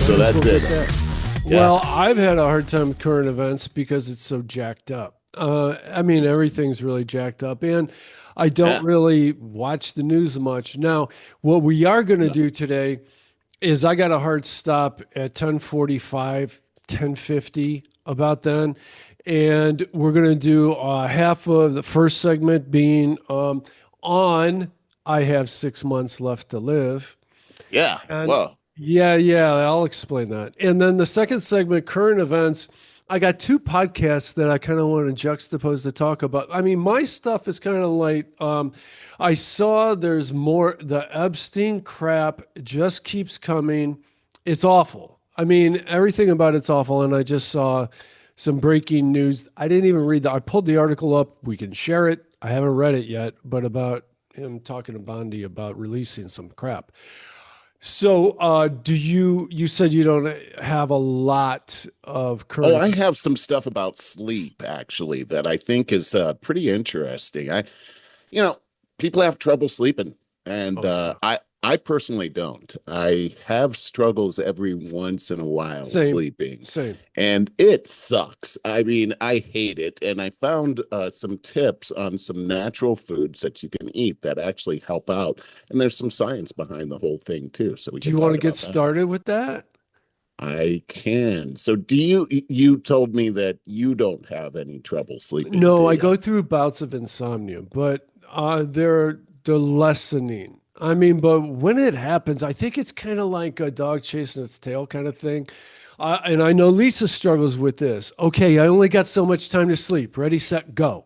So that's it. Yeah. Well, I've had a hard time with current events because it's so jacked up. I mean, everything's really jacked up, and I don't really watch the news much. Now, what we are going to do today is I got a hard stop at 10:45, 10:50 about then, and we're going to do half of the first segment being on I Have 6 months left to live. Yeah. And Well, yeah, I'll explain that. And then the second segment, current events. I got two podcasts that I kind of want to juxtapose to talk about. I mean, my stuff is kind of like, I saw there's more, the Epstein crap just keeps coming. It's awful. I mean, everything about it's awful. And I just saw some breaking news. I didn't even read that. I pulled the article up. We can share it. I haven't read it yet, but about him talking to Bondi about releasing some crap. So, you said you don't have a lot of current. I have some stuff about sleep actually that I think is pretty interesting. People have trouble sleeping, and I personally don't. I have struggles every once in a while sleeping, and it sucks. I mean, I hate it. And I found some tips on some natural foods that you can eat that actually help out. And there's some science behind the whole thing too. So do you want to get started with that? I can. So you told me that you don't have any trouble sleeping. No, I go through bouts of insomnia, but they're lessening. I mean, but when it happens, I think it's kind of like a dog chasing its tail kind of thing. And I know Lisa struggles with this. Okay, I only got so much time to sleep. Ready, set, go.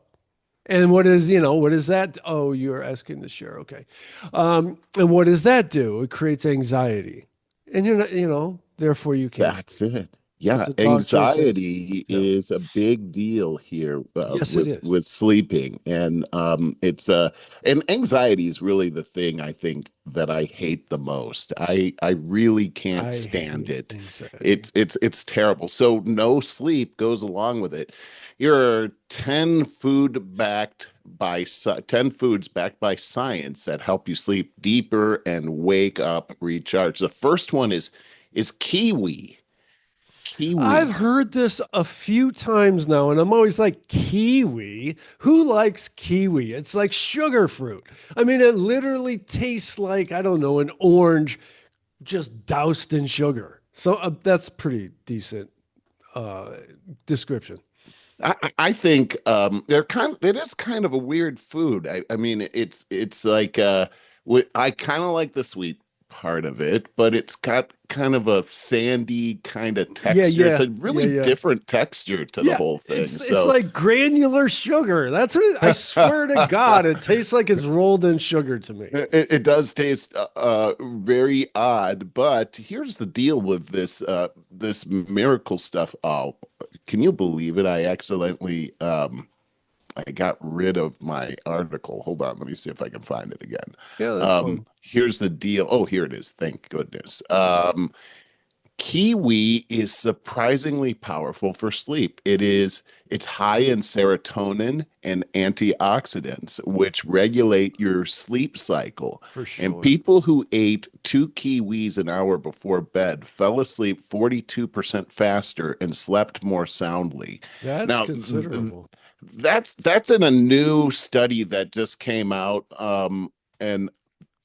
And what is that? Oh, you're asking to share. Okay. And what does that do? It creates anxiety. And you're not, therefore you can't. That's it. Yeah, anxiety is a big deal here with sleeping, and and anxiety is really the thing I think that I hate the most. I really can't stand it. It's terrible. So no sleep goes along with it. You're 10 foods backed by science that help you sleep deeper and wake up, recharge. The first one is kiwi. Kiwi. I've heard this a few times now, and I'm always like, kiwi? Who likes kiwi? It's like sugar fruit. I mean, it literally tastes like, I don't know, an orange just doused in sugar. So that's pretty decent description. I think it is kind of a weird food. I mean, it's like I kind of like the sweet part of it, but it's got kind of a sandy kind of texture. It's a really different texture to the whole thing. It's like granular sugar. That's what I swear to God, it tastes like it's rolled in sugar to me. It does taste very odd, but here's the deal with this miracle stuff. Oh, can you believe it? I accidentally I got rid of my article. Hold on, let me see if I can find it again. Yeah, that's fine. Here's the deal. Oh, here it is. Thank goodness. Kiwi is surprisingly powerful for sleep. It's high in serotonin and antioxidants, which regulate your sleep cycle. For sure. And people who ate 2 kiwis an hour before bed fell asleep 42% faster and slept more soundly. That's considerable. That's in a new study that just came out, and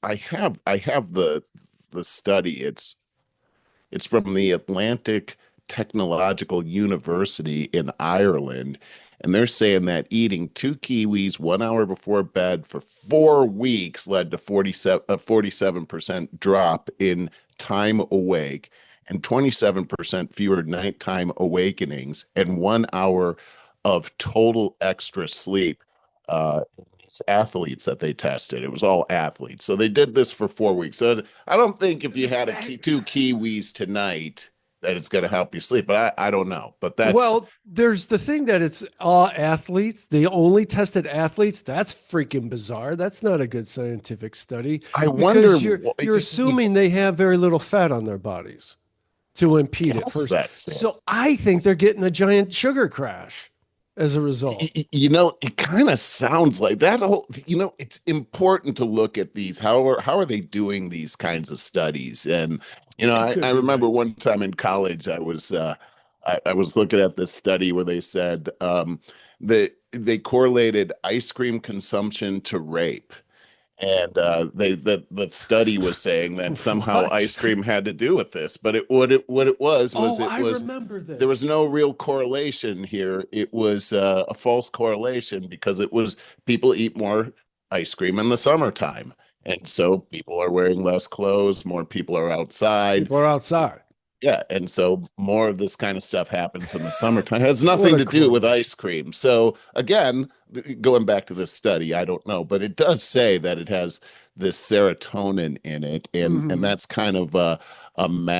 I have the study. It's from the Atlantic Technological University in Ireland, and they're saying that eating 2 kiwis 1 hour before bed for 4 weeks led to 47% drop in time awake and 27% fewer nighttime awakenings and 1 hour of total extra sleep. These athletes that they tested, it was all athletes. So they did this for 4 weeks. So I don't think if you had 2 kiwis tonight that it's going to help you sleep, but I don't know. But there's the thing that it's all athletes. They only tested athletes. That's freaking bizarre. That's not a good scientific study. I wonder. You're assuming they have very little fat on their bodies to impede it first. So I think they're getting a giant sugar crash. as a result. It kind of sounds like that whole, it's important to look at these. How are they doing these kinds of studies? And, It I could be remember right. one time in college, I was looking at this study where they said that they correlated ice cream consumption to rape. And the study was saying that somehow What? ice cream had to do with this, but what it was Oh, it I was remember there was this. no real correlation here. It was a false correlation because it was people eat more ice cream in the summertime, and so people are wearing less clothes, more people are outside. People are outside. Yeah, and so more of this kind of stuff happens in the summertime. It has What nothing a to do with correlation. ice cream. So again, going back to this study, I don't know, but it does say that it has this serotonin in it, and Hmm. that's kind of a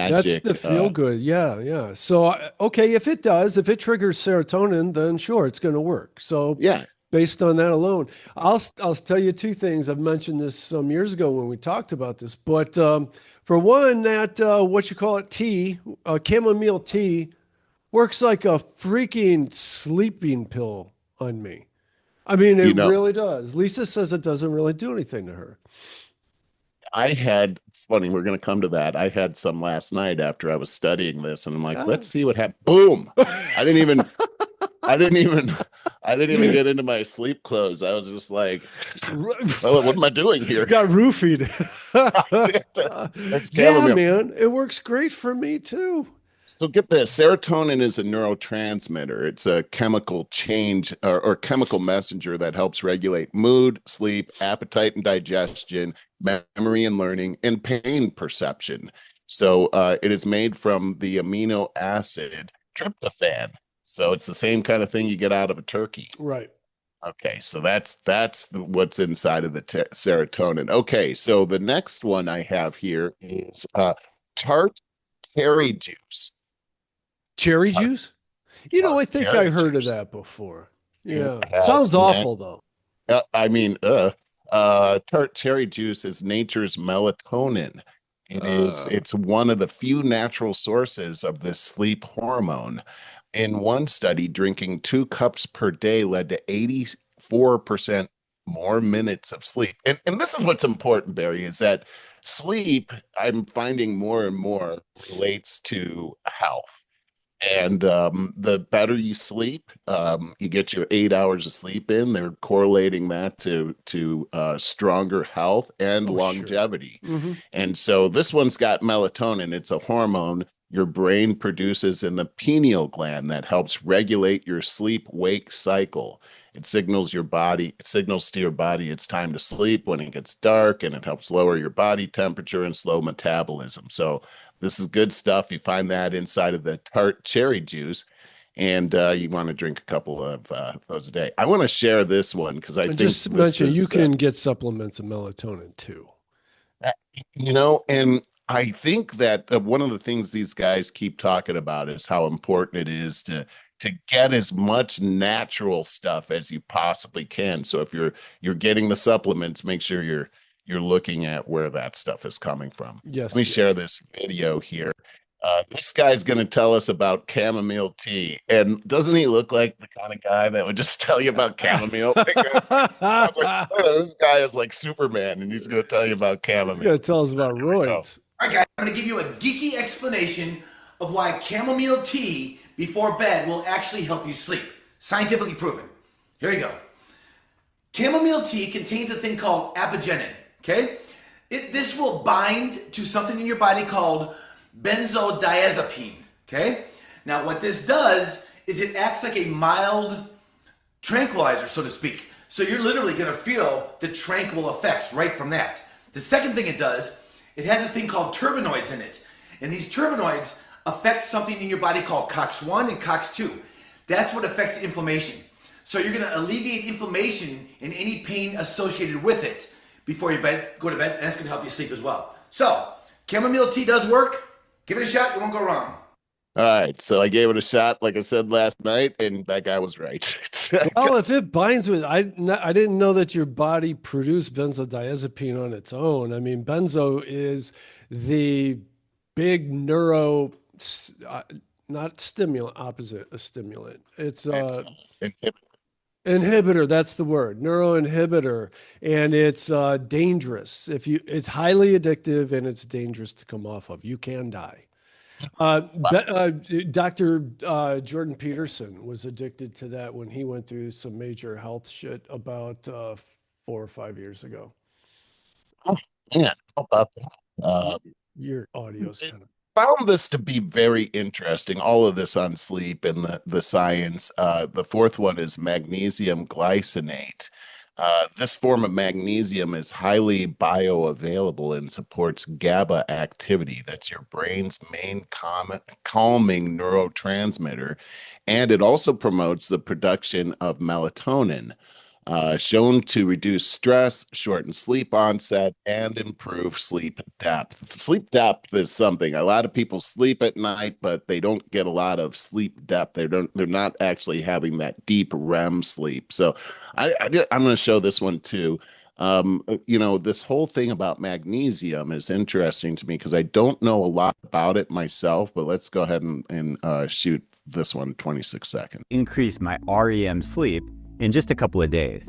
That's the magic. feel good. Yeah, yeah. So, okay, if it does, if it triggers serotonin, then sure, it's going to work. So, Yeah, based on that alone, I'll tell you two things. I've mentioned this some years ago when we talked about this, but for one, that what you call it tea, chamomile tea, works like a freaking sleeping pill on me. I mean, it you know, really does. Lisa says it doesn't really do anything to her. it's funny, we're going to come to that. I had some last night after I was studying this, and I'm like, Ah. let's see what happened. Boom. I didn't even, I didn't even, I didn't even get into my sleep clothes. I was just like, well, what am I doing here? Got roofied. That's Yeah, chamomile. man, it works great for me too. So get this, serotonin is a neurotransmitter. It's a chemical change or chemical messenger that helps regulate mood, sleep, appetite and digestion, memory and learning, and pain perception. So it is made from the amino acid tryptophan. So it's the same kind of thing you get out of a turkey. Right. Okay, so that's what's inside of the serotonin. Okay, so the next one I have here is tart cherry juice. Cherry juice? Tart I think I cherry heard of juice. that before. It Yeah. has Sounds awful though. I mean, tart cherry juice is nature's melatonin. Uh, It's one of the few natural sources of this sleep hormone. In one study, drinking 2 cups per day led to 84% more minutes of sleep. And this is what's important, Barry, is that sleep, I'm finding more and more relates to health. And the better you sleep, you get your 8 hours of sleep in. They're correlating that to stronger health and oh, sure. longevity. Hmm. And so this one's got melatonin. It's a hormone your brain produces in the pineal gland that helps regulate your sleep-wake cycle. It signals to your body it's time to sleep when it gets dark, and it helps lower your body temperature and slow metabolism. So this is good stuff. You find that inside of the tart cherry juice, and you want to drink a couple of those a day. I want to share this one because I And think just this mention you is, can get supplements of melatonin too. uh, and I think that one of the things these guys keep talking about is how important it is to get as much natural stuff as you possibly can. So if you're getting the supplements, make sure you're looking at where that stuff is coming from. Let me Yes, share yes. this video here. This guy's going to tell us about chamomile tea. And doesn't he look like the kind of guy that would just tell you about chamomile? I was like, oh, this guy is like Superman, and he's going to tell you about He's gonna chamomile. tell us about Here we go. roids. All right, guys, I'm going to give you a geeky explanation of why chamomile tea before bed will actually help you sleep. Scientifically proven. Here you go. Chamomile tea contains a thing called apigenin, okay? This will bind to something in your body called benzodiazepine, okay? Now, what this does is it acts like a mild tranquilizer, so to speak. So you're literally going to feel the tranquil effects right from that. The second thing it does, it has a thing called terpenoids in it. And these terpenoids affect something in your body called COX-1 and COX-2. That's what affects inflammation. So you're going to alleviate inflammation and any pain associated with it before you go to bed, and that's going to help you sleep as well. So, chamomile tea does work. Give it a shot, you won't go wrong. All right, so I gave it a shot, like I said last night, and that guy was right. Well, if it binds with, I didn't know that your body produced benzodiazepine on its own. I mean, benzo is the big neuro not stimulant, opposite a stimulant. It's It's inhibitor, that's the word, neuroinhibitor, and it's dangerous. It's highly addictive and it's dangerous to come off of. You can die. Dr. Jordan Peterson was addicted to that when he went through some major health shit about 4 or 5 years ago. oh, man, how about that? Your audio's kind of. Found this to be very interesting. All of this on sleep and the science. The fourth one is magnesium glycinate. This form of magnesium is highly bioavailable and supports GABA activity. That's your brain's main calming neurotransmitter. And it also promotes the production of melatonin, shown to reduce stress, shorten sleep onset, and improve sleep depth. Sleep depth is something a lot of people sleep at night, but they don't get a lot of sleep depth. They're not actually having that deep REM sleep. So I'm going to show this one too. This whole thing about magnesium is interesting to me because I don't know a lot about it myself, but let's go ahead and shoot this one 26 seconds. Increase my REM sleep in just a couple of days.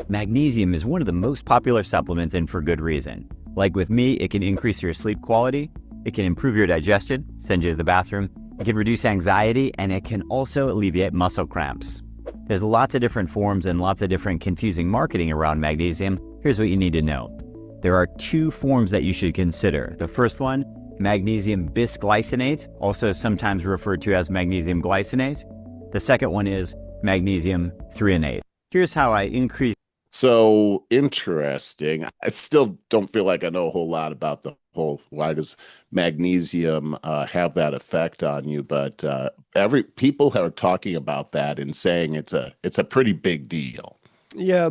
Magnesium is one of the most popular supplements, and for good reason. Like with me, it can increase your sleep quality, it can improve your digestion, send you to the bathroom, it can reduce anxiety, and it can also alleviate muscle cramps. There's lots of different forms and lots of different confusing marketing around magnesium. Here's what you need to know. There are 2 forms that you should consider. The first one, magnesium bisglycinate, also sometimes referred to as magnesium glycinate. The second one is magnesium threonate. Here's how I increase. So interesting. I still don't feel like I know a whole lot about the whole why does magnesium have that effect on you, but every people are talking about that and saying it's a pretty big deal. Yeah,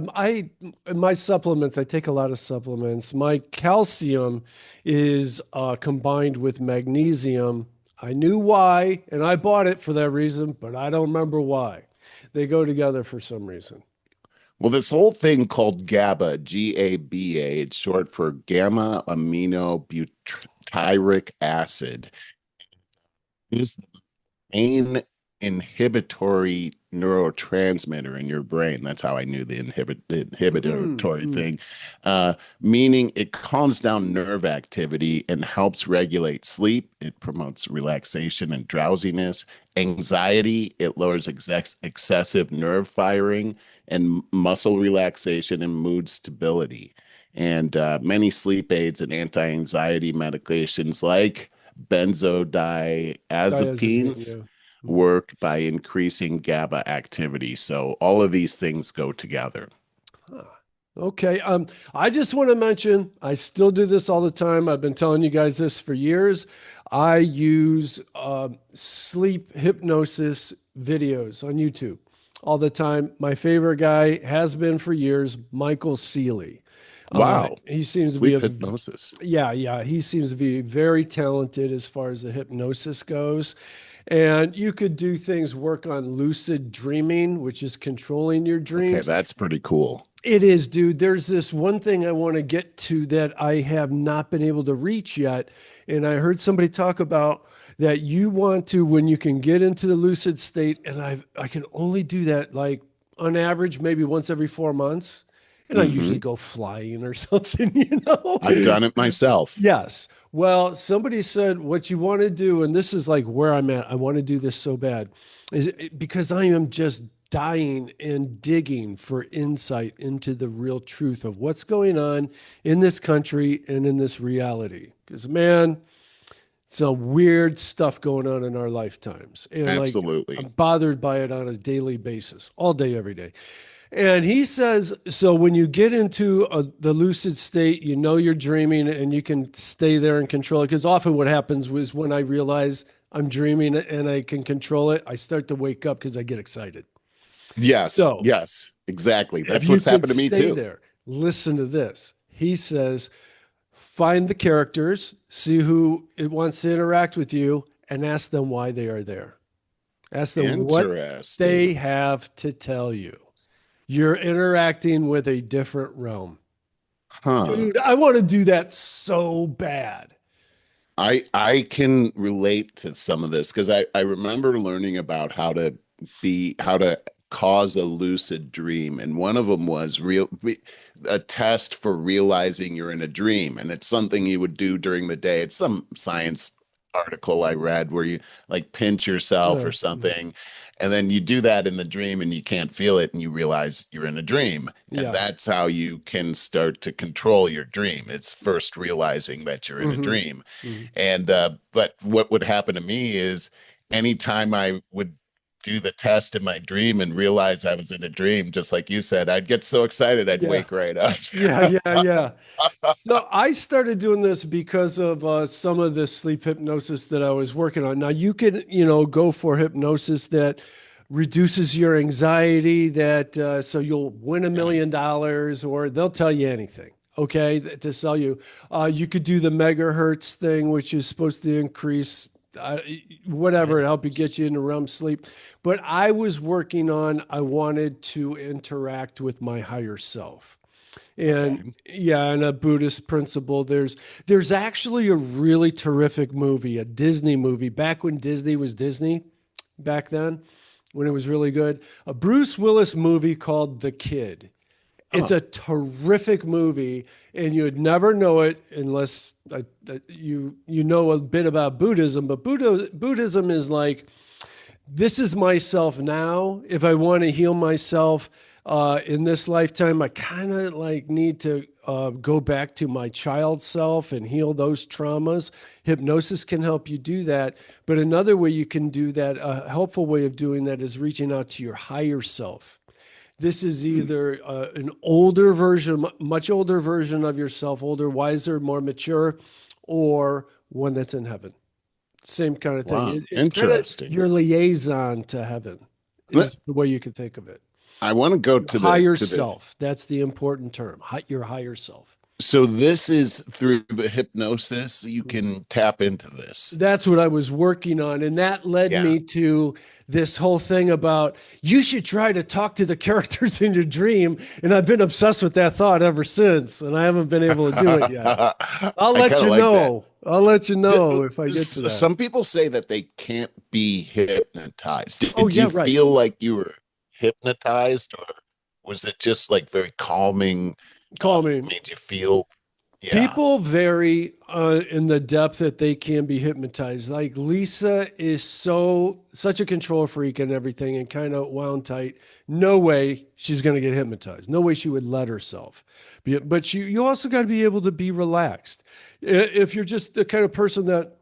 my supplements, I take a lot of supplements. My calcium is combined with magnesium. I knew why, and I bought it for that reason, but I don't remember why. They go together for some reason. Well, this whole thing called GABA, GABA, it's short for gamma aminobutyric acid, is the main inhibitory neurotransmitter in your brain. That's how I knew the inhibitory thing, meaning it calms down nerve activity and helps regulate sleep. It promotes relaxation and drowsiness, anxiety. It lowers excessive nerve firing and muscle relaxation and mood stability. And many sleep aids and anti-anxiety medications like benzodiazepines Yeah. work by increasing GABA activity. So all of these things go together. Okay. I just want to mention, I still do this all the time. I've been telling you guys this for years. I use sleep hypnosis videos on YouTube all the time. My favorite guy has been for years, Michael Seeley. Wow. He seems Sleep to be hypnosis. Yeah. He seems to be very talented as far as the hypnosis goes. And you could do things, work on lucid dreaming, which is controlling your dreams. Okay, that's pretty cool. It is, dude. There's this one thing I want to get to that I have not been able to reach yet. And I heard somebody talk about that you want to, when you can get into the lucid state, and I can only do that like on average, maybe once every 4 months. And I usually go flying or something, I've done it myself. Yes. Well, somebody said what you want to do, and this is like where I'm at. I want to do this so bad, because I am just dying and digging for insight into the real truth of what's going on in this country and in this reality. Because, man, some weird stuff going on in our lifetimes. And Absolutely. I'm bothered by it on a daily basis, all day, every day. And he says, so when you get into the lucid state, you're dreaming and you can stay there and control it. Because often what happens was when I realize I'm dreaming and I can control it, I start to wake up because I get excited. Yes, yes, exactly. That's what's happened to me too. There, listen to this. He says, find the characters, see who it wants to interact with you, and ask them why they are there. Ask them what they have to tell you. You're interacting with a different realm. Huh. Dude, I want to do that so bad. I can relate to some of this because I remember learning about how to cause a lucid dream, and one of them was a test for realizing you're in a dream, and it's something you would do during the day. It's some science article I read where you like pinch yourself or Mhm. something, and then you do that in the dream and you can't feel it and you realize you're in a dream. And Yeah. that's how you can start to control your dream. It's first realizing that you're in a Hmm. dream. Hmm. And but what would happen to me is anytime I would do the test in my dream and realize I was in a dream, just like you said, I'd get so excited I'd Yeah. wake right up. Yeah. Yeah. Yeah. So I started doing this because of some of the sleep hypnosis that I was working on. Now you can, go for hypnosis that reduces your anxiety, that so you'll win $1 million, or they'll tell you anything. Okay, to sell you. You could do the megahertz thing, which is supposed to increase uh, whatever, help you get you into REM sleep. But I was working on, I wanted to interact with my higher self. And Okay. yeah, and a Buddhist principle. There's actually a really terrific movie, a Disney movie, back when Disney was Disney, back then, when it was really good. A Bruce Willis movie called The Kid. It's Oh, a terrific movie, and you'd never know it unless you know a bit about Buddhism. But Buddhism is like, this is myself now. If I want to heal myself in this lifetime, I kind of like need to go back to my child self and heal those traumas. Hypnosis can help you do that. But another way you can do that, a helpful way of doing that, is reaching out to your higher self. This is hmm. either an older version, much older version of yourself, older, wiser, more mature, or one that's in heaven. Same kind of thing. Wow, It's kind of interesting. your liaison to heaven, is the way you could think of it. I want to go Your higher to the self. That's the important term. Your higher self. so this is through the hypnosis you Mhm. can tap into this. That's what I was working on. And that led Yeah. me to this whole thing about you should try to talk to the characters in your dream. And I've been obsessed with that thought ever since. And I haven't been able to do it yet. I'll I let kind of you like that. know. I'll let you know if I get to that. Some people say that they can't be hypnotized. Oh, Did you yeah, right. feel like you were hypnotized, or was it just like very calming? Call me. Made you feel, yeah. People vary in the depth that they can be hypnotized. Like Lisa is such a control freak and everything, and kind of wound tight. No way she's going to get hypnotized. No way she would let herself. But you also got to be able to be relaxed. If you're just the kind of person that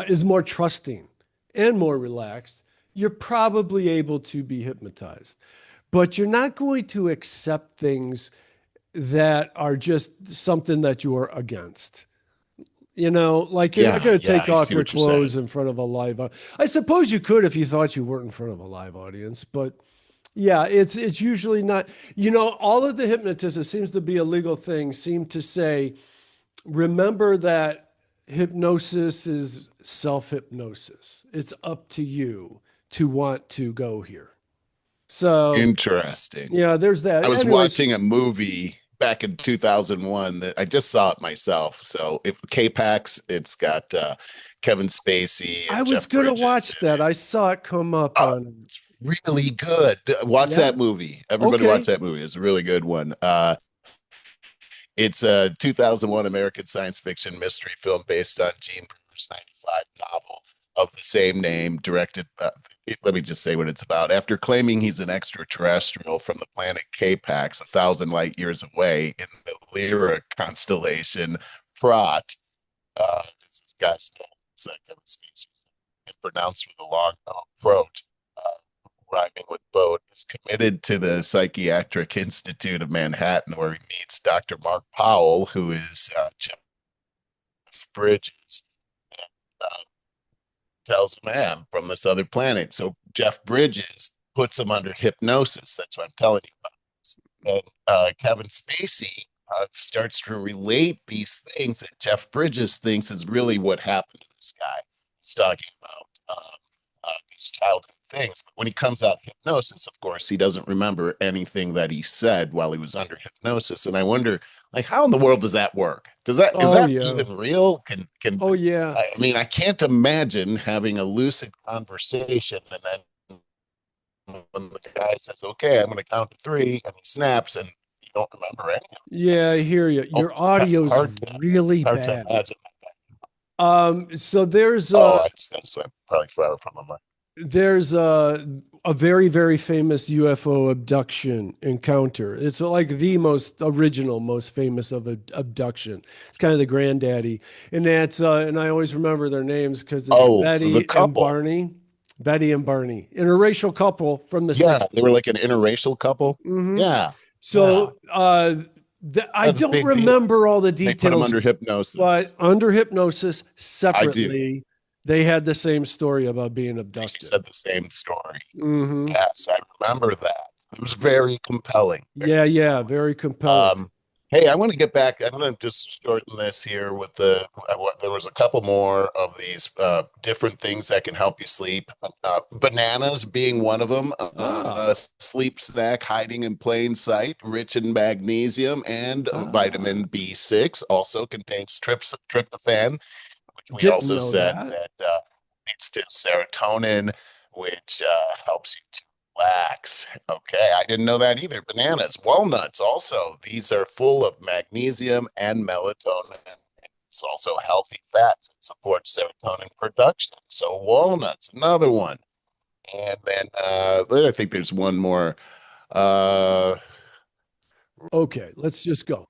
is more trusting and more relaxed, you're probably able to be hypnotized. But you're not going to accept things that are just something that you are against. Like you're not Yeah, going to yeah, take I off see your what you're saying. clothes in front of a live. I suppose you could if you thought you weren't in front of a live audience, but yeah, it's usually not. All of the hypnotists, it seems to be a legal thing, seem to say, remember that hypnosis is self hypnosis. It's up to you to want to go here. So Interesting. yeah, there's that. I was Anyways, watching a movie back in 2001 that I just saw it myself. So if K-Pax, it's got Kevin Spacey I and was Jeff gonna Bridges watch in that. it. I saw it come up Oh, on. it's really good. Watch Yeah. that movie. Everybody watch Okay. that movie. It's a really good one. It's a 2001 American science fiction mystery film based on Gene Brewer's 95 novel of the same name, directed. Let me just say what it's about. After claiming he's an extraterrestrial from the planet K-Pax, 1,000 light years away in the Lyra constellation, Prot, this guy's name, it's like Kevin Spacey, and pronounced with a long Prot, rhyming with boat, is committed to the Psychiatric Institute of Manhattan, where he meets Dr. Mark Powell, who is Jeff Bridges, and tells him, "Man, I'm from this other planet." So Jeff Bridges puts him under hypnosis. That's what I'm telling you about. And Kevin Spacey starts to relate these things that Jeff Bridges thinks is really what happened to this guy. He's talking about these childhood things. But when he comes out of hypnosis, of course, he doesn't remember anything that he said while he was under hypnosis. And I wonder, Like, how in the world does that work? Is Oh that yeah. even real? Can Oh yeah. I mean, I can't imagine having a lucid conversation and then when the guy says, "Okay, I'm going to count to three," and he snaps, and you don't remember any of it. Yeah, I hear you. Oh, Your it's audio's it's really hard to bad. imagine. So there's Oh, it's probably far from the mic. there's a very, very famous UFO abduction encounter. It's like the most original, most famous of abduction. It's kind of the granddaddy. And that's, and I always remember their names because it's Oh, the Betty and couple. Barney. Betty and Barney, interracial couple from the Yeah, they were 60s. like an interracial couple. Hmm. Yeah, yeah, So I that's a don't big deal. remember all the They put them details, under hypnosis. but under hypnosis, I do. separately, they had the same story about being They abducted. said the same story. Hmm. Yes, I remember that. It was very compelling. Very Yeah, yeah, compelling. very compelling. Hey, I want to get back. I'm going to just shorten this here with there was a couple more of these different things that can help you sleep. Bananas being one of them. Ah, Sleep snack hiding in plain sight, rich in magnesium and ah, vitamin B6. Also contains tryptophan, which we didn't also know said that. that leads to serotonin, which helps you to relax. Okay, I didn't know that either. Bananas, walnuts, also, these are full of magnesium and melatonin. It's also healthy fats that support serotonin production. So walnuts, another one. And then I think there's one more. Uh, Okay, let's just go.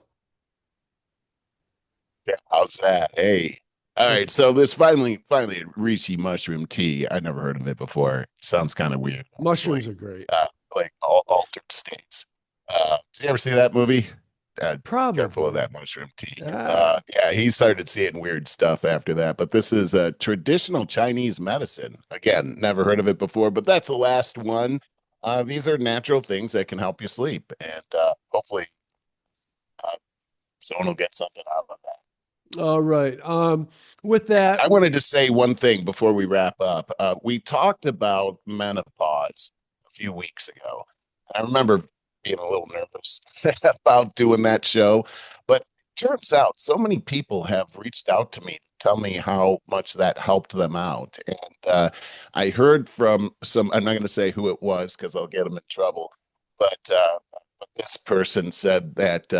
Yeah, how's that? Hey. All right. Okay, So this finally Reishi mushroom tea. I never heard of it before. Sounds kind of weird, mushrooms actually. are great. Like altered states. Did you ever see that movie? Careful of Probably. that mushroom tea. Ah, Yeah, he started seeing weird stuff after that. But this is a traditional Chinese medicine. Again, never heard of it before, but that's the last one. These are natural things that can help you sleep, and hopefully uh, someone will get something out of that. all right. With that, I wanted to say one thing before we wrap up. We talked about menopause a few weeks ago. I remember being a little nervous about doing that show, but it turns out so many people have reached out to me to tell me how much that helped them out. And I heard from some, I'm not going to say who it was because I'll get them in trouble, but this person said that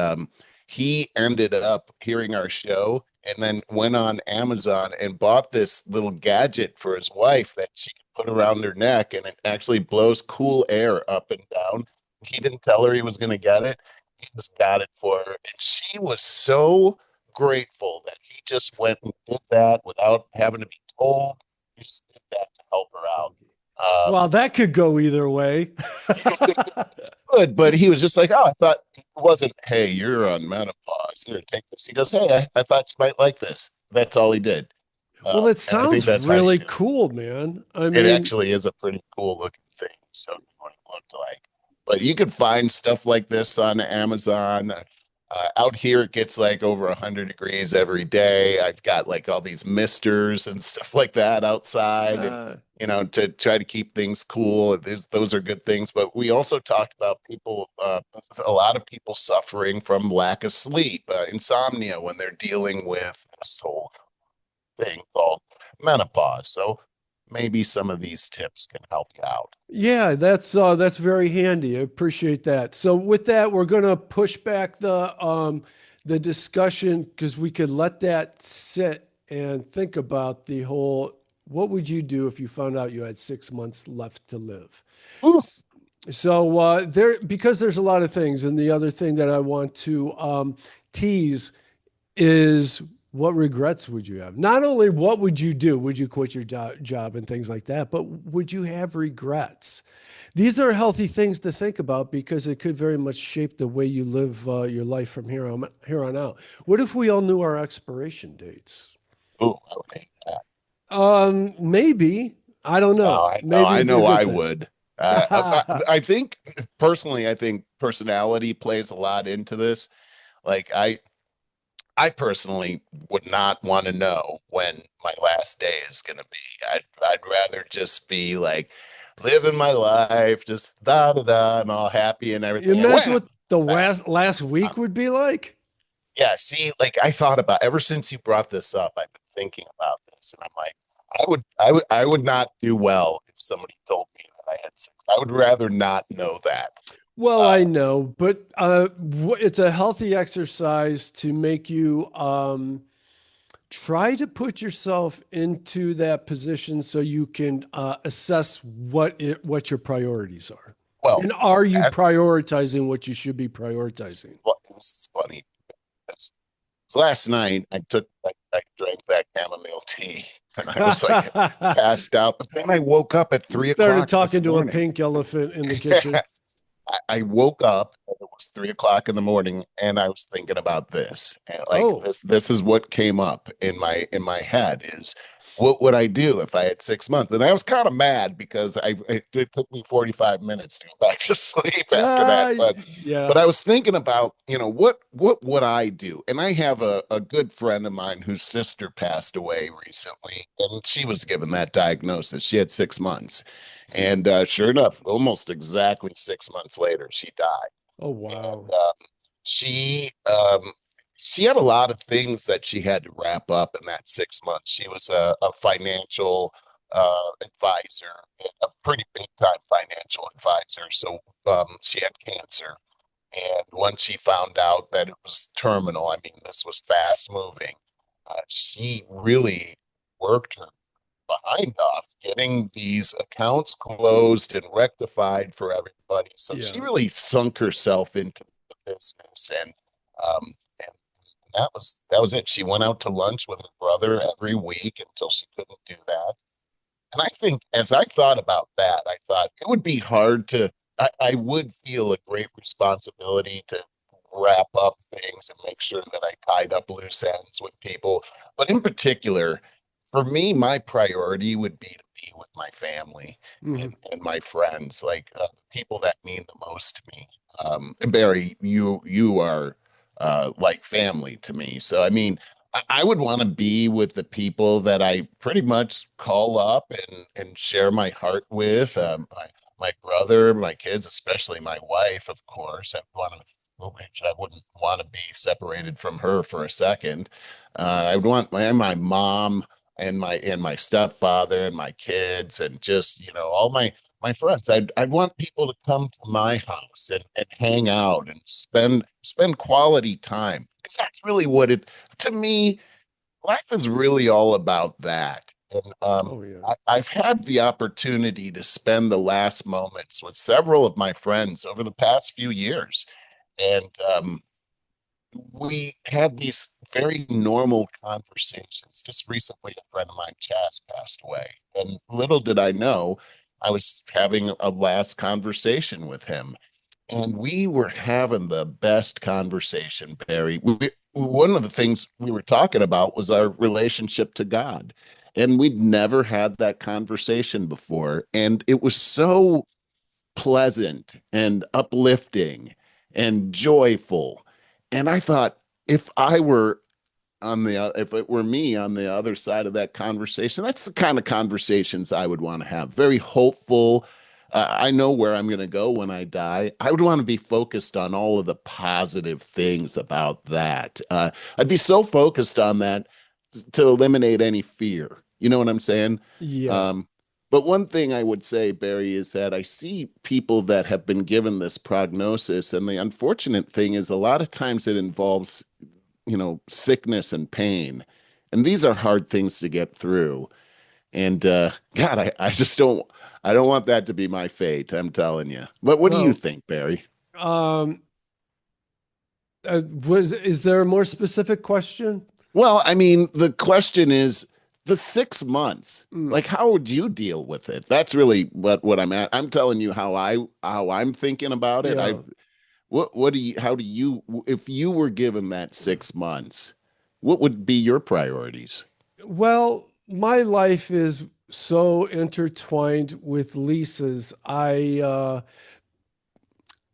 he ended up hearing our show and then went on Amazon and bought this little gadget for his wife that she could put around her neck, and it actually blows cool air up and down. He didn't tell her he was going to get it. He just got it for her, and she was so grateful that he just went and did that without having to be told. He just did that to help her out. well, that could go either way. Good, but he was just like, oh, I thought it wasn't, hey, you're on menopause. Here, take this. He goes, hey, I thought you might like this. That's all he did. Well, it And I think sounds that's how you really do it. cool, man. I It mean, actually is a pretty cool looking thing. So you know what it looked like. But you can find stuff like this on Amazon. Out here, it gets like over 100 degrees every day. I've got like all these misters and stuff like that outside, and uh, to try to keep things cool. Those are good things. But we also talked about people, a lot of people suffering from lack of sleep, insomnia when they're dealing with this whole thing called menopause. So maybe some of these tips can help you out. yeah, that's very handy. I appreciate that. So with that, we're gonna push back the discussion because we could let that sit and think about the whole what would you do if you found out you had 6 months left to live? Ooh, So there, because there's a lot of things, and the other thing that I want to tease is what regrets would you have? Not only what would you do, would you quit your job and things like that, but would you have regrets? These are healthy things to think about because it could very much shape the way you live your life from here on out. What if we all knew our expiration dates? ooh, I would hate that. Maybe. I don't No, know. I Maybe it'd be a know I good thing. would. I think personally, I think personality plays a lot into this. Like I personally would not want to know when my last day is going to be. I'd rather just be like living my life, just da da da, I'm all happy and everything. And Imagine wham, what the bam, last I'm week would be like. Yeah, see, like I thought about ever since you brought this up, I've been thinking about this, and I'm like, I would not do well if somebody told me that I had six. I would rather not know that. Well, Uh, I know, but it's a healthy exercise to make you try to put yourself into that position so you can assess what your priorities are. well, And are you as prioritizing what you should be prioritizing? well, this is funny. Because last night I drank that chamomile tea, and I was like passed out. But then I woke up at You three started o'clock this talking to a morning. pink elephant in the kitchen. I woke up and it was 3 o'clock in the morning, and I was thinking about this. And like Oh, this is what came up in my head is what would I do if I had 6 months? And I was kind of mad because it took me 45 minutes to go back to sleep after that. uh, But yeah. I was thinking about, what would I do? And I have a good friend of mine whose sister passed away recently, and she was given that diagnosis. She had 6 months. And sure enough, almost exactly 6 months later, she died. Oh, And wow. she she had a lot of things that she had to wrap up in that 6 months. She was a financial advisor, a pretty big time financial advisor. So she had cancer. And once she found out that it was terminal, I mean, this was fast moving, she really worked her behind off getting these accounts closed and rectified for everybody. So she Yeah. really sunk herself into the business, and that was it. She went out to lunch with her brother every week until she couldn't do that. And I think as I thought about that, I thought it would be hard to, I would feel a great responsibility to wrap up things and make sure that I tied up loose ends with people. But in particular, for me, my priority would be to be with my family Mhm. and my friends, like the people that mean the most to me. Barry, you are like family to me. So I mean, I would want to be with the people that I pretty much call up and share my heart with. Sure. My brother, my kids, especially my wife, of course. I wouldn't want to be separated from her for a second. I would want my mom and my stepfather and my kids and just all my friends. I'd want people to come to my house and hang out and spend quality time because that's really what it to me, life is really all about that. And Oh, yeah. I've had the opportunity to spend the last moments with several of my friends over the past few years. And we had these very normal conversations. Just recently, a friend of mine, Chaz, passed away. And little did I know, I was having a last conversation with him. And we were having the best conversation, Barry. One of the things we were talking about was our relationship to God. And we'd never had that conversation before. And it was so pleasant and uplifting and joyful. And I thought, if I were if it were me on the other side of that conversation, that's the kind of conversations I would want to have. Very hopeful. I know where I'm going to go when I die. I would want to be focused on all of the positive things about that. I'd be so focused on that to eliminate any fear. You know what I'm saying? Yeah. Um, but one thing I would say, Barry, is that I see people that have been given this prognosis, and the unfortunate thing is a lot of times it involves sickness and pain. And these are hard things to get through. And God, I just I don't want that to be my fate. I'm telling you. But what do you Well, think, Barry? um, is there a more specific question? Well, I mean, the question is the 6 months. Mm, Like, how would you deal with it? That's really what I'm at. I'm telling you how I'm thinking about it. yeah. What do you how do you if you were given that 6 months, what would be your priorities? Well, my life is so intertwined with Lisa's. I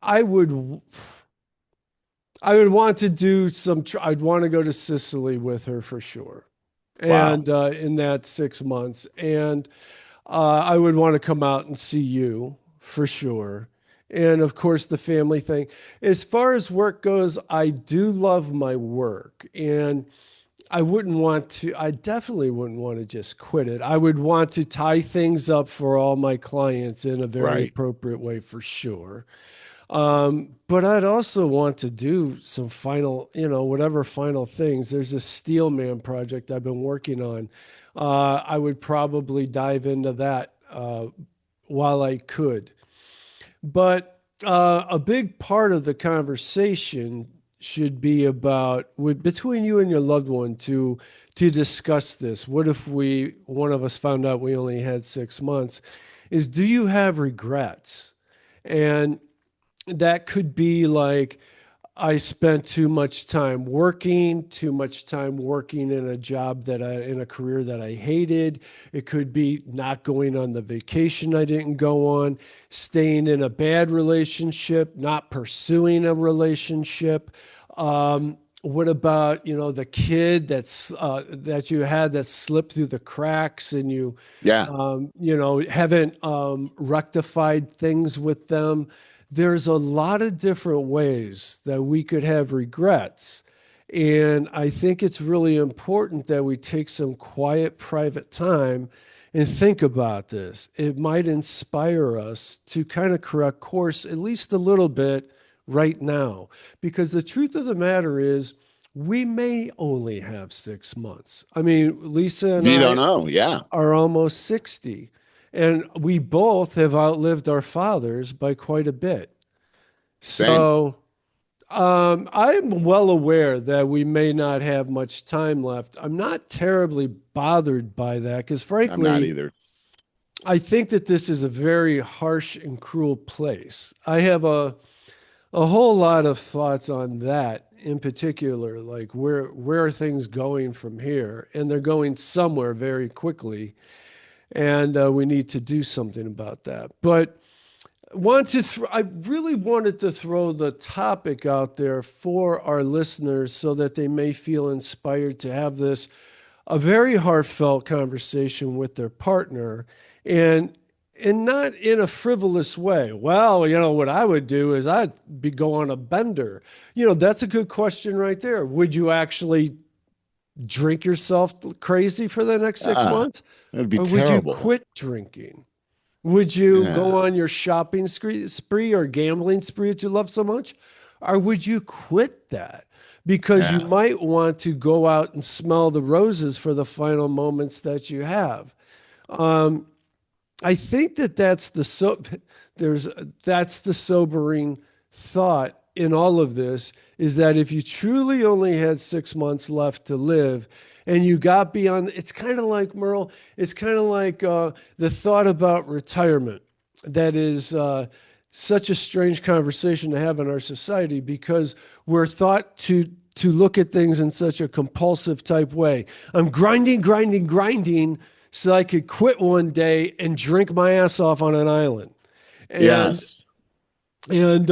would I would want to do I'd want to go to Sicily with her for sure. Wow. And in that 6 months. And I would want to come out and see you for sure. And of course, the family thing. As far as work goes, I do love my work. And I definitely wouldn't want to just quit it. I would want to tie things up for all my clients in a very Right. appropriate way for sure. But I'd also want to do some final, whatever final things. There's a Steelman project I've been working on. I would probably dive into that while I could. But a big part of the conversation should be about between you and your loved one to discuss this. What if one of us found out we only had 6 months? Is do you have regrets? And that could be like, I spent too much time working in a job in a career that I hated. It could be not going on the vacation I didn't go on, staying in a bad relationship, not pursuing a relationship. What about, the kid that you had that slipped through the cracks and Yeah. haven't rectified things with them? There's a lot of different ways that we could have regrets. And I think it's really important that we take some quiet, private time and think about this. It might inspire us to kind of correct course at least a little bit right now. Because the truth of the matter is, we may only have 6 months. I mean, Lisa and You I don't know. Yeah. are almost 60. And we both have outlived our fathers by quite a bit. Same. So I'm well aware that we may not have much time left. I'm not terribly bothered by that because, I'm not frankly, either. I think that this is a very harsh and cruel place. I have a whole lot of thoughts on that in particular, like where are things going from here? And they're going somewhere very quickly. And we need to do something about that. But I really wanted to throw the topic out there for our listeners so that they may feel inspired to have a very heartfelt conversation with their partner, and not in a frivolous way. Well, what I would do is I'd go on a bender. That's a good question right there. Would you actually drink yourself crazy for the next 6 months? That'd be Or would you terrible. quit drinking? Would you Yeah. go on your shopping spree or gambling spree that you love so much? Or would you quit that? Because you Yeah. might want to go out and smell the roses for the final moments that you have. I think that's the sobering thought in all of this, is that if you truly only had 6 months left to live and you got beyond, it's kind of like, Merle, it's kind of like the thought about retirement. That is such a strange conversation to have in our society because we're thought to look at things in such a compulsive type way. I'm grinding so I could quit one day and drink my ass off on an island. And, Yes. and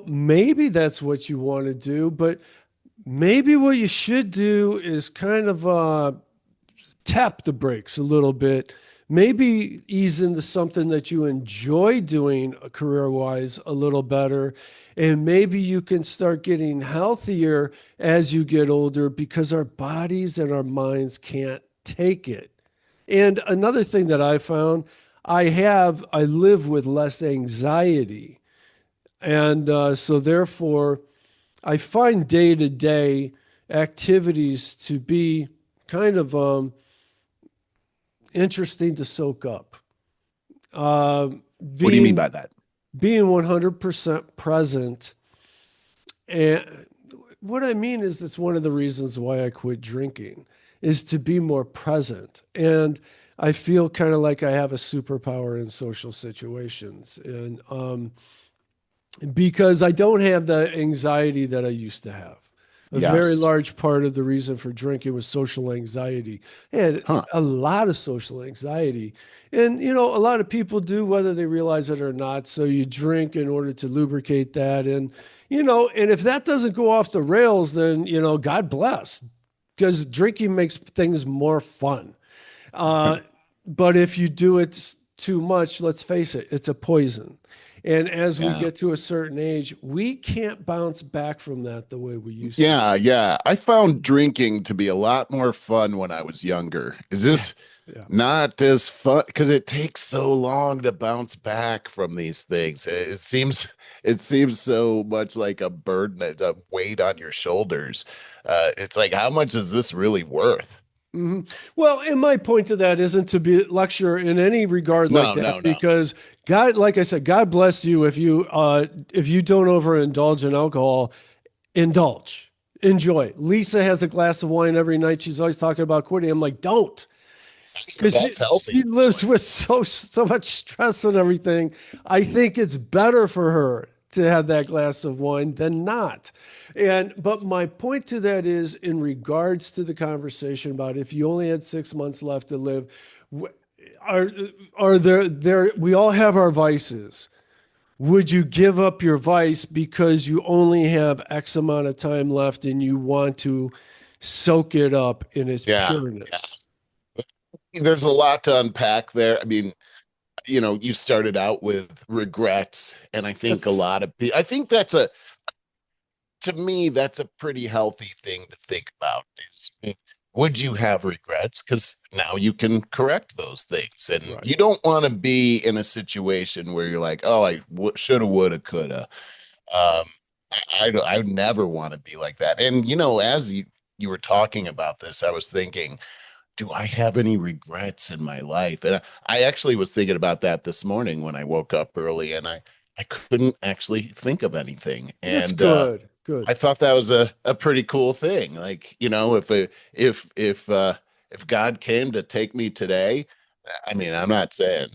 maybe that's what you want to do, but maybe what you should do is kind of tap the brakes a little bit. Maybe ease into something that you enjoy doing career-wise a little better. And maybe you can start getting healthier as you get older because our bodies and our minds can't take it. And another thing that I found, I live with less anxiety. And so therefore, I find day-to-day activities to be kind of interesting to soak up. What do you mean by that? Being 100% present. And what I mean is that's one of the reasons why I quit drinking, is to be more present. And I feel kind of like I have a superpower in social situations. And because I don't have the anxiety that I used to have. A very Yes. large part of the reason for drinking was social anxiety. I had Huh. a lot of social anxiety. And, a lot of people do, whether they realize it or not. So you drink in order to lubricate that. And if that doesn't go off the rails, then, God bless, because drinking makes things more fun. But if you do it too much, let's face it, it's a poison. And as we Yeah. get to a certain age, we can't bounce back from that the way we used to. Yeah, yeah. I found drinking to be a lot more fun when I was younger. Is Yeah. this Yeah. not as fun? Because it takes so long to bounce back from these things. It seems so much like a burden, a weight on your shoulders. It's like, how much is this really worth? Mhm. Well, and my point to that isn't to be lecture in any regard like No, that, no, no. because God, like I said, God bless you if you don't overindulge in alcohol, indulge, enjoy. Lisa has a glass of wine every night. She's always talking about quitting. I'm like, don't, because That's she healthy. lives with so much stress and everything. I think it's better for her to have that glass of wine than not. But my point to that is in regards to the conversation about if you only had 6 months left to live, are are there we all have our vices. Would you give up your vice because you only have X amount of time left and you want to soak it up in its Yeah, yeah. pureness? There's a lot to unpack there. I mean, you started out with regrets, and I think a That's lot of people, to me, that's a pretty healthy thing to think about is would you have regrets? Because now you can correct those things. And right. you don't want to be in a situation where you're like, oh, shoulda, woulda, coulda. Um, I never want to be like that. And, as you were talking about this, I was thinking, do I have any regrets in my life? And I actually was thinking about that this morning when I woke up early, and I couldn't actually think of anything. That's And good. Good. I thought that was a pretty cool thing. Like, if God came to take me today, I mean, I'm not saying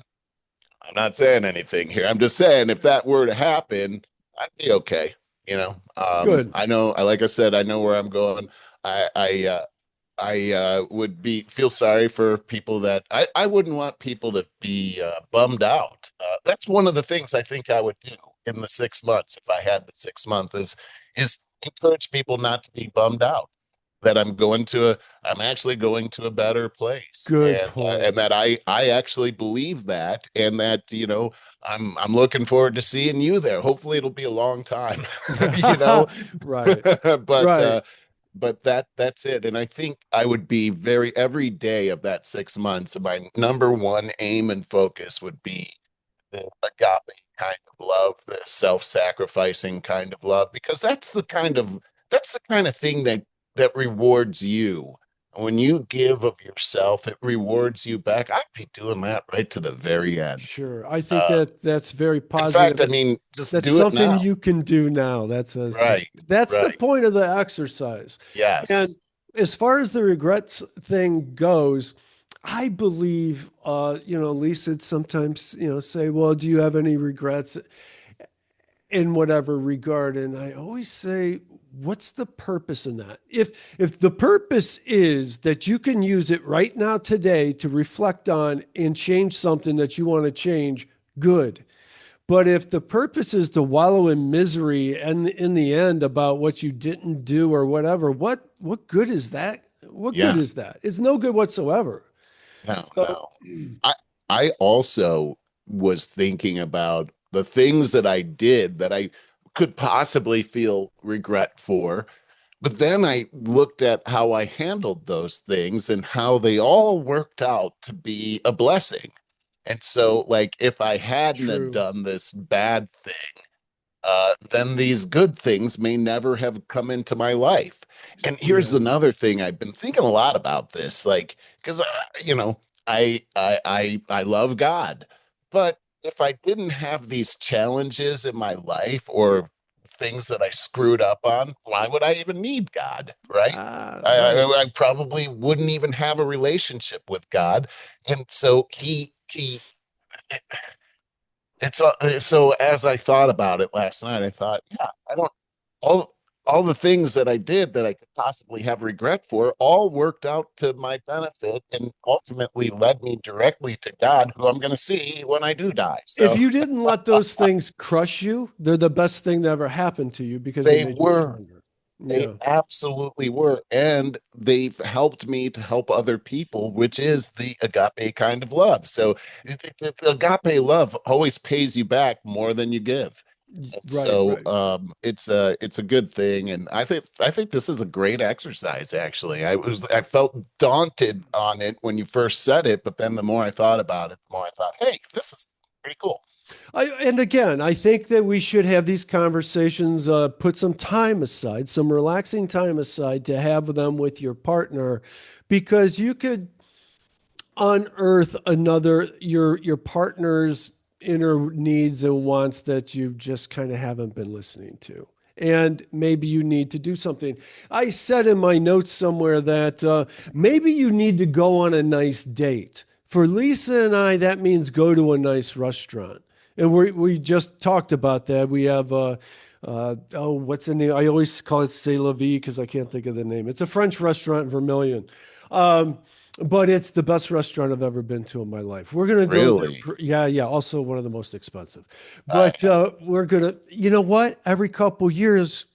anything here. I'm just saying if that were to happen, I'd be okay. Good. I know, like I said, I know where I'm going. I would feel sorry for people that I wouldn't want people to be bummed out. That's one of the things I think I would do in the 6 months if I had the 6 month is encourage people not to be bummed out. That I'm actually going to a better place, Good and point. that I actually believe that, and that I'm looking forward to seeing you there. Hopefully, it'll be a long time, you know, Right. but Right. that's it. And I think I would be every day of that 6 months, my number one aim and focus would be the agape kind of love, the self-sacrificing kind of love, because that's the kind of thing that rewards you. When you give of yourself, it rewards you back. I'd be doing that right to the very end. Sure. I think Uh, that's very in fact, positive. I mean, just That's do it something now. you can do now. Right, That's the right. point of the exercise. And Yes. as far as the regrets thing goes, I believe Lisa sometimes, say, well, do you have any regrets in whatever regard? And I always say, what's the purpose in that? If the purpose is that you can use it right now today to reflect on and change something that you want to change, good. But if the purpose is to wallow in misery and in the end about what you didn't do or whatever, what good is that? What good Yeah. is that? It's no good whatsoever. No, So no. I also was thinking about the things that I did that I could possibly feel regret for. But then I looked at how I handled those things and how they all worked out to be a blessing. And so, like, if I hadn't have true, done this bad thing, then these good things may never have come into my life. And here's yeah, another thing I've been thinking a lot about this, like, because I love God, but if I didn't have these challenges in my life or things that I screwed up on, why would I even need God, right? right. I probably wouldn't even have a relationship with God, and so he so as I thought about it last night, I thought, yeah, I don't all all the things that I did that I could possibly have regret for all worked out to my benefit and ultimately led me directly to God, who I'm going to see when I do die. If So you didn't let those things crush you, they're the best thing that ever happened to you because they they made you were stronger. They Yeah. absolutely were. And they've helped me to help other people, which is the agape kind of love. So the agape love always pays you back more than you give. Right, So right. it's a good thing, and I think this is a great exercise. Actually, I felt daunted on it when you first said it, but then the more I thought about it, the more I thought, hey, this is pretty cool. And again, I think that we should have these conversations, put some time aside, some relaxing time aside to have them with your partner, because you could unearth your partner's inner needs and wants that you just kind of haven't been listening to. And maybe you need to do something. I said in my notes somewhere that maybe you need to go on a nice date. For Lisa and I, that means go to a nice restaurant. And we just talked about that. We have what's the name? I always call it C'est La Vie because I can't think of the name. It's a French restaurant in Vermilion. But it's the best restaurant I've ever been to in my life. We're gonna go there. Really, Yeah, yeah. Also one of the most expensive. I But we're gonna. You know what? Every couple years,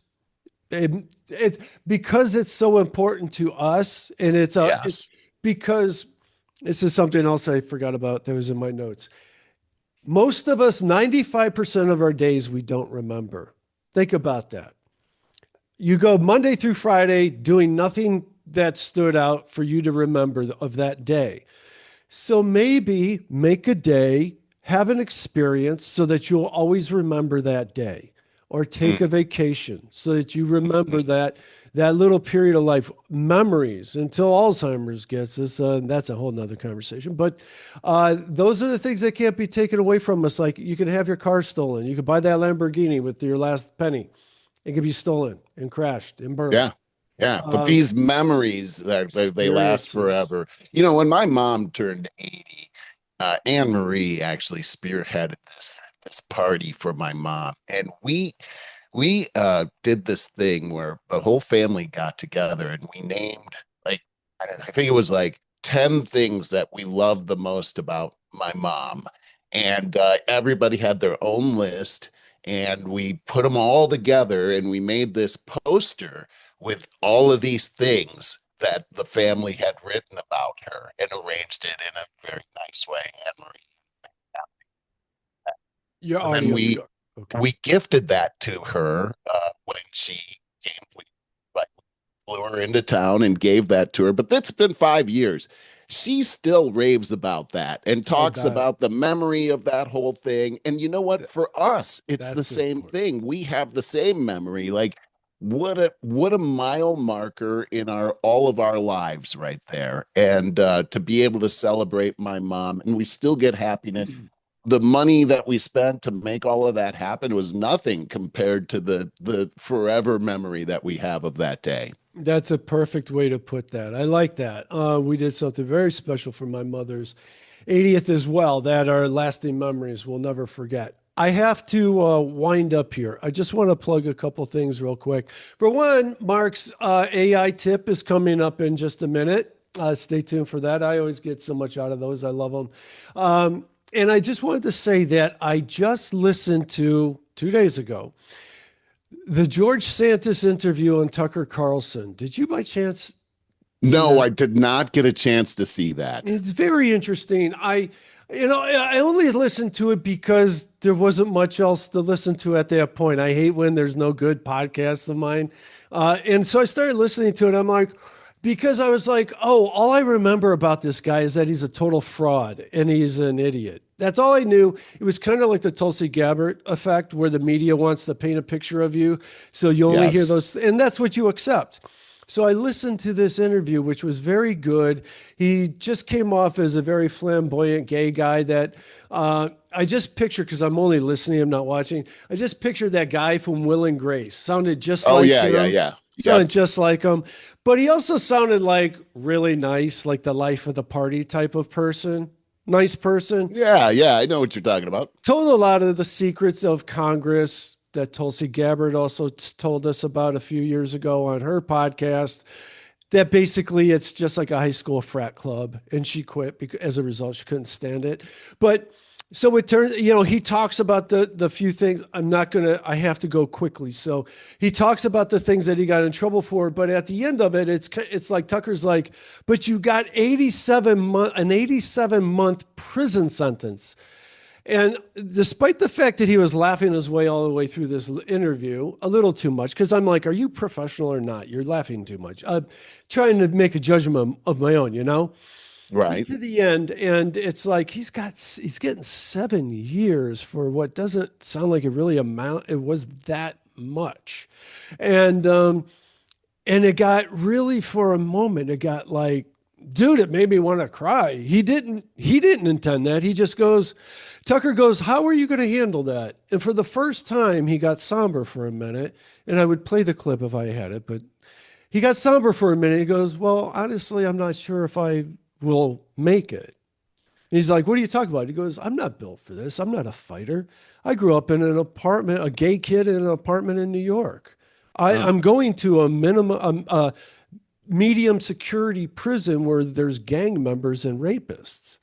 because it's so important to us, and it's yes. because this is something else I forgot about that was in my notes. Most of us, 95% of our days, we don't remember. Think about that. You go Monday through Friday doing nothing that stood out for you to remember of that day. So maybe make a day, have an experience so that you'll always remember that day, or take a Mm, vacation so that you remember that little period of life, memories until Alzheimer's gets us. That's a whole nother conversation. But those are the things that can't be taken away from us. Like you can have your car stolen. You could buy that Lamborghini with your last penny. It could be stolen and crashed and burned. yeah, yeah. But Um, these memories they last Experiences. forever. When my mom turned 80, Anne Marie actually spearheaded this party for my mom, and we did this thing where the whole family got together and we named, like, I think it was like 10 things that we loved the most about my mom. And everybody had their own list, and we put them all together and we made this poster with all of these things that the family had written about her and arranged it in a very nice way. Anne Marie. Your And then audio's we go. Okay. we gifted that to her when she came. We like flew her into town and gave that to her. But that's been 5 years. She still raves about that and I talks bet. about the memory of that whole thing. And you know what? Th- For us, it's the That's same important. thing. We have the same memory. Like what a mile marker in our all of our lives right there. And to be able to celebrate my mom, and we still get happiness. The money that we spent to make all of that happen was nothing compared to the forever memory that we have of that day. That's a perfect way to put that. I like that. We did something very special for my mother's 80th as well that are lasting memories we'll never forget. I have to wind up here. I just want to plug a couple things real quick. For one, Mark's AI tip is coming up in just a minute. Stay tuned for that. I always get so much out of those. I love them. And I just wanted to say that I just listened to 2 days ago the George Santos interview on Tucker Carlson. Did you by chance see No, that? I did not get a chance to see that. It's very interesting. I only listened to it because there wasn't much else to listen to at that point. I hate when there's no good podcasts of mine. And so I started listening to it. I'm like, because I was like, oh, all I remember about this guy is that he's a total fraud and he's an idiot. That's all I knew. It was kind of like the Tulsi Gabbard effect, where the media wants to paint a picture of you. So you only hear Yes. those, and that's what you accept. So I listened to this interview, which was very good. He just came off as a very flamboyant gay guy that I just picture, because I'm only listening, I'm not watching. I just pictured that guy from Will and Grace. Sounded just Oh like yeah, yeah, him. yeah. Sounded Yep. just like him. But he also sounded like really nice, like the life of the party type of person. Nice person. Yeah, yeah. I know what you're talking about. Told a lot of the secrets of Congress that Tulsi Gabbard also told us about a few years ago on her podcast. That basically it's just like a high school frat club, and she quit because as a result she couldn't stand it. But So it turns, he talks about the few things. I have to go quickly. So he talks about the things that he got in trouble for, but at the end of it, it's like Tucker's like, but you got an 87-month prison sentence. And despite the fact that he was laughing his way all the way through this interview, a little too much, because I'm like, are you professional or not? You're laughing too much. I'm trying to make a judgment of my own, Right. To the end, and it's like he's getting 7 years for what doesn't sound like it was that much. And it got really, for a moment, it got like, dude, it made me want to cry. He didn't intend that. He just goes, Tucker goes, how are you going to handle that? And for the first time, he got somber for a minute, and I would play the clip if I had it, but he got somber for a minute. He goes, well, honestly, I'm not sure if I will make it. And he's like, what are you talking about? He goes, I'm not built for this. I'm not a fighter. I grew up in an apartment, a gay kid in an apartment in New York. I'm going to a medium security prison where there's gang members and rapists.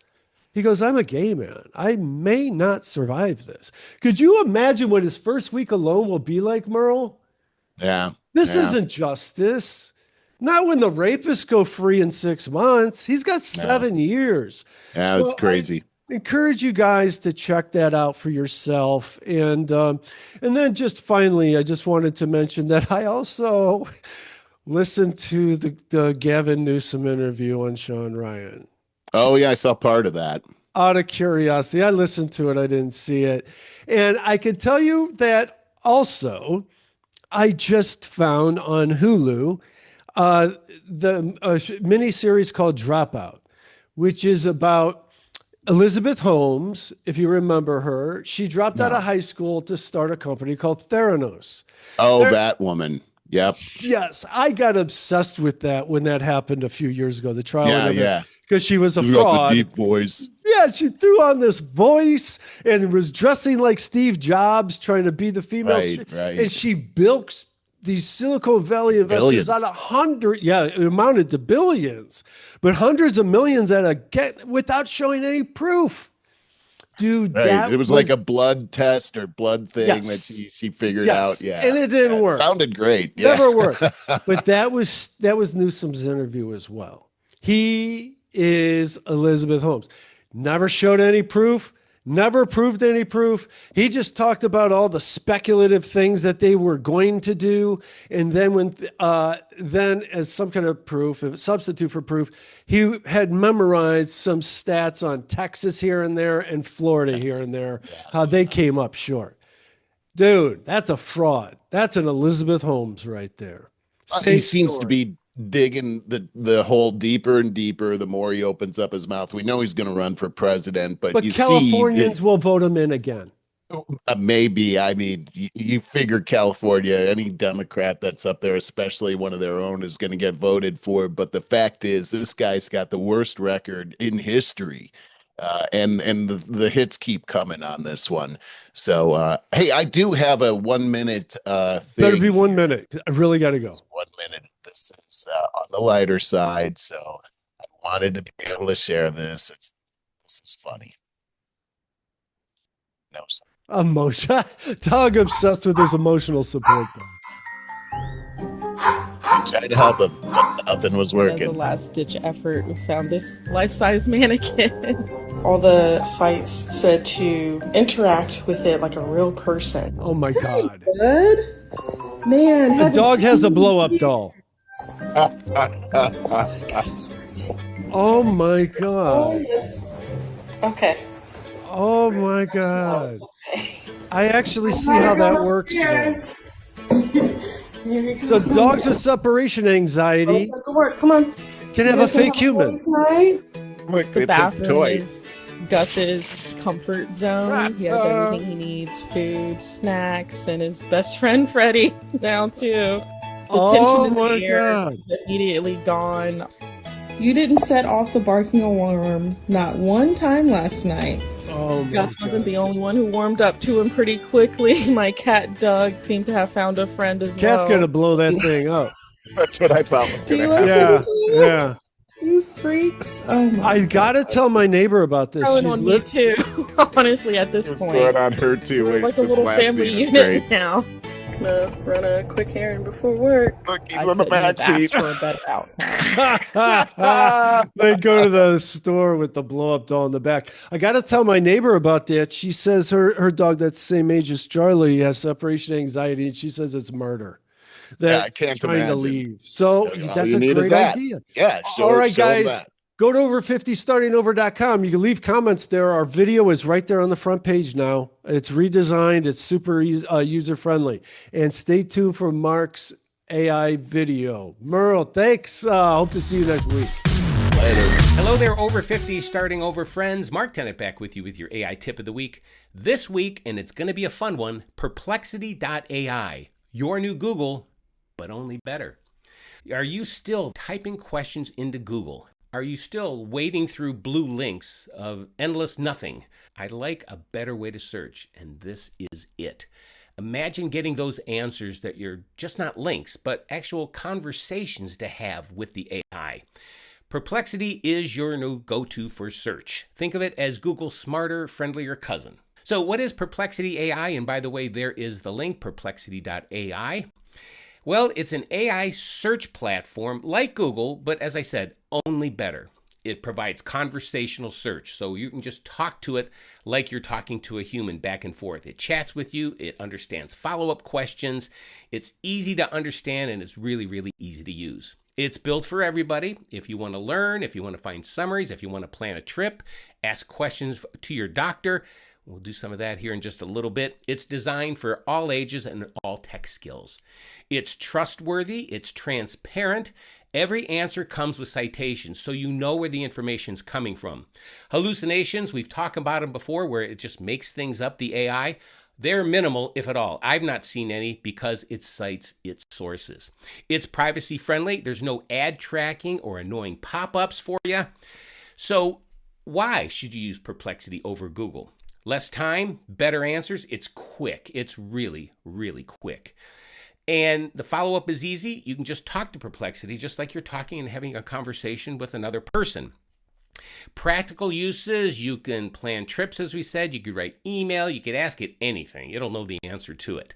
He goes, I'm a gay man. I may not survive this. Could you imagine what his first week alone will be like, Merle? Yeah. This isn't justice. Not when the rapists go free in 6 months. He's got 7 years. Yeah, it's crazy. I encourage you guys to check that out for yourself. And then just finally, I just wanted to mention that I also listened to the Gavin Newsom interview on Shawn Ryan. Oh, yeah, I saw part of that. Out of curiosity, I listened to it. I didn't see it. And I can tell you that also, I just found on Hulu the miniseries called Dropout, which is about Elizabeth Holmes. If you remember her, she dropped out of high school to start a company called Theronos. Oh, that woman. Yep. Yes, I got obsessed with that when that happened a few years ago. The trial. Yeah. Because she was a Threw fraud. out the deep voice. Yeah, she threw on this voice and was dressing like Steve Jobs, trying to be the female. Right. And she bilks these Silicon Valley investors Billions. out of it amounted to billions, but hundreds of millions without showing any proof. Dude, right. It was like a blood test or blood thing that she figured out. Yeah. And it didn't work. Sounded great. Yeah. Never worked. But that was Newsom's interview as well. He is Elizabeth Holmes. Never showed any proof. Never proved any proof. He just talked about all the speculative things that they were going to do. And then then as some kind of proof, a substitute for proof, he had memorized some stats on Texas here and there and Florida here and there, how they came up short. Dude, that's a fraud. That's an Elizabeth Holmes right there. He seems to be digging the hole deeper and deeper the more he opens up his mouth. We know he's going to run for president, but you Californians will vote him in again. Maybe. I mean, you figure California, any Democrat that's up there, especially one of their own, is going to get voted for. But the fact is, this guy's got the worst record in history. And the hits keep coming on this one. So, hey, I do have a 1 minute thing. Better be 1 minute. I really got to go. 1 minute. This is on the lighter side, so I wanted to be able to share this. This is funny. No, emotion. Dog obsessed with his emotional support dog. Tried to help him, but nothing was working. As a last-ditch effort, we found this life-size mannequin. All the sites said to interact with it like a real person. Oh my God. Good. Man, the dog has a blow-up doll. Oh my God. Oh, yes. Okay. Oh my God. I actually see how that works now. So dogs with separation anxiety Come on. can have a fake human. Look, The it's his bathroom toy. is Gus's comfort zone. He has everything he needs: food, snacks, and his best friend Freddie now too. The Oh tension in my the air God. is immediately gone. You didn't set off the barking alarm not one time last night. Oh my Gus wasn't God. the only one who warmed up to him pretty quickly. My cat Doug seemed to have found a friend as Cat's well. gonna blow that thing up. That's what I thought was going to Do you happen. Yeah, yeah. You freaks. Oh my! I gotta tell my neighbor about this. Throwing She's on me too. Honestly, at this What's point, going on her too? we're Wait, like a this little last family scene is unit great. now. Gonna run a quick errand before work. Look, he's I on the couldn't have back seat. asked for a better outcome. They go to the store with the blow up doll in the back. I got to tell my neighbor about that. She says her dog that's the same age as Charlie has separation anxiety, and she says it's murder. Yeah, I can't trying to imagine. leave. So All that's you a need is great that. idea. Yeah, All right, show 'em guys. that. Go to over50startingover.com. You can leave comments there. Our video is right there on the front page now. It's redesigned. It's super user friendly. And stay tuned for Mark's AI video. Merle, thanks. Hope to see you next week. Hello there, over 50 starting over friends. Mark Tennant back with you with your AI tip of the week. This week, and it's going to be a fun one, perplexity.ai. Your new Google, but only better. Are you still typing questions into Google? Are you still wading through blue links of endless nothing? I like a better way to search, and this is it. Imagine getting those answers that you're just not links, but actual conversations to have with the AI. Perplexity is your new go-to for search. Think of it as Google's smarter, friendlier cousin. So what is Perplexity AI? And by the way, there is the link, perplexity.ai. Well, it's an AI search platform like Google, but as I said, only better. It provides conversational search, so you can just talk to it like you're talking to a human back and forth. It chats with you, it understands follow-up questions, it's easy to understand, and it's really, really easy to use. It's built for everybody. If you want to learn, if you want to find summaries, if you want to plan a trip, ask questions to your doctor. We'll do some of that here in just a little bit. It's designed for all ages and all tech skills. It's trustworthy, it's transparent. Every answer comes with citations, so you know where the information's coming from. Hallucinations, we've talked about them before, where it just makes things up, the AI. They're minimal, if at all. I've not seen any because it cites its sources. It's privacy friendly. There's no ad tracking or annoying pop-ups for you. So why should you use Perplexity over Google? Less time, better answers. It's quick. It's really, really quick. And the follow-up is easy. You can just talk to Perplexity just like you're talking and having a conversation with another person. Practical uses, you can plan trips, as we said. You could write email. You could ask it anything. It'll know the answer to it.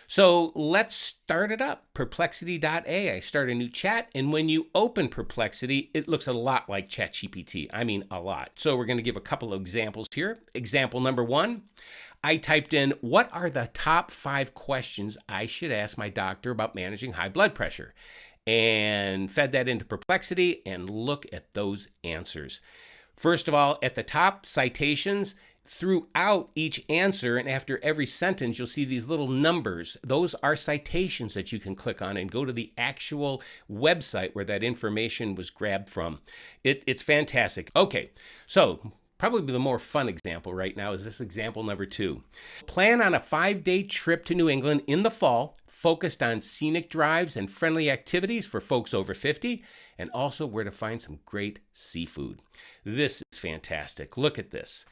So let's start it up. Perplexity.ai. Start a new chat. And when you open Perplexity, it looks a lot like ChatGPT. I mean, a lot. So we're going to give a couple of examples here. Example number 1. I typed in, what are the top 5 questions I should ask my doctor about managing high blood pressure? And fed that into Perplexity, and look at those answers. First of all, at the top, citations. Throughout each answer and after every sentence, you'll see these little numbers. Those are citations that you can click on and go to the actual website where that information was grabbed from. It's fantastic. Okay, so probably the more fun example right now is this example number 2. Plan on a 5-day trip to New England in the fall, focused on scenic drives and friendly activities for folks over 50, and also where to find some great seafood. This is fantastic. Look at this.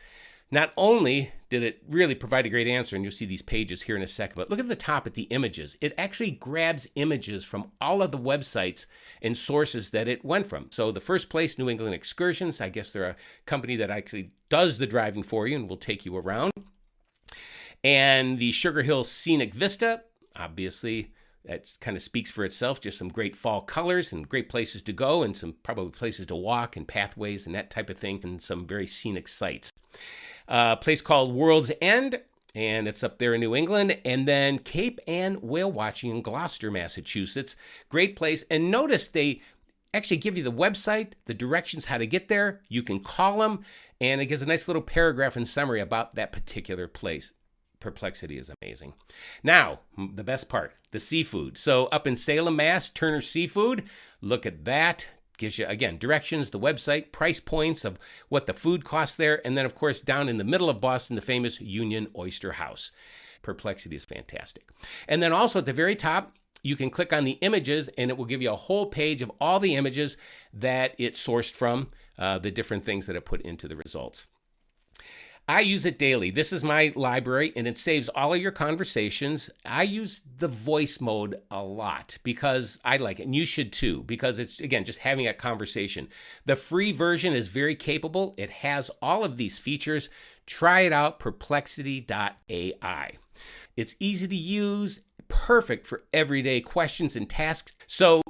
Not only did it really provide a great answer, and you'll see these pages here in a second, but look at the top at the images. It actually grabs images from all of the websites and sources that it went from. So the first place, New England Excursions, I guess they're a company that actually does the driving for you and will take you around. And the Sugar Hill Scenic Vista, obviously, that kind of speaks for itself. Just some great fall colors and great places to go and some probably places to walk and pathways and that type of thing and some very scenic sites. A place called World's End, and it's up there in New England. And then Cape Ann Whale Watching in Gloucester, Massachusetts. Great place. And notice they actually give you the website, the directions how to get there. You can call them, and it gives a nice little paragraph and summary about that particular place. Perplexity is amazing. Now, the best part, the seafood. So up in Salem, Mass, Turner Seafood, look at that. Gives you, again, directions, the website, price points of what the food costs there. And then, of course, down in the middle of Boston, the famous Union Oyster House. Perplexity is fantastic. And then also at the very top, you can click on the images, and it will give you a whole page of all the images that it sourced from, the different things that it put into the results. I use it daily. This is my library, and it saves all of your conversations. I use the voice mode a lot because I like it, and you should too, because it's, again, just having a conversation. The free version is very capable. It has all of these features. Try it out, perplexity.ai. It's easy to use, perfect for everyday questions and tasks. So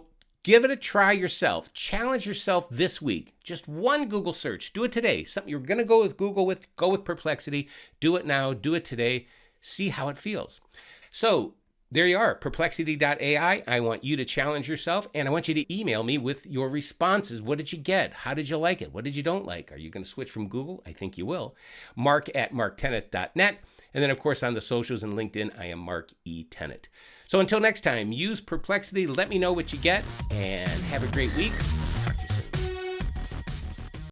give it a try yourself. Challenge yourself this week. Just one Google search. Do it today. Something you're going to go with Google with, go with Perplexity. Do it now. Do it today. See how it feels. So there you are, perplexity.ai. I want you to challenge yourself, and I want you to email me with your responses. What did you get? How did you like it? What did you don't like? Are you going to switch from Google? I think you will. Mark@marktennant.net. And then, of course, on the socials and LinkedIn, I am Mark E. Tennant. So until next time, use Perplexity. Let me know what you get, and have a great week.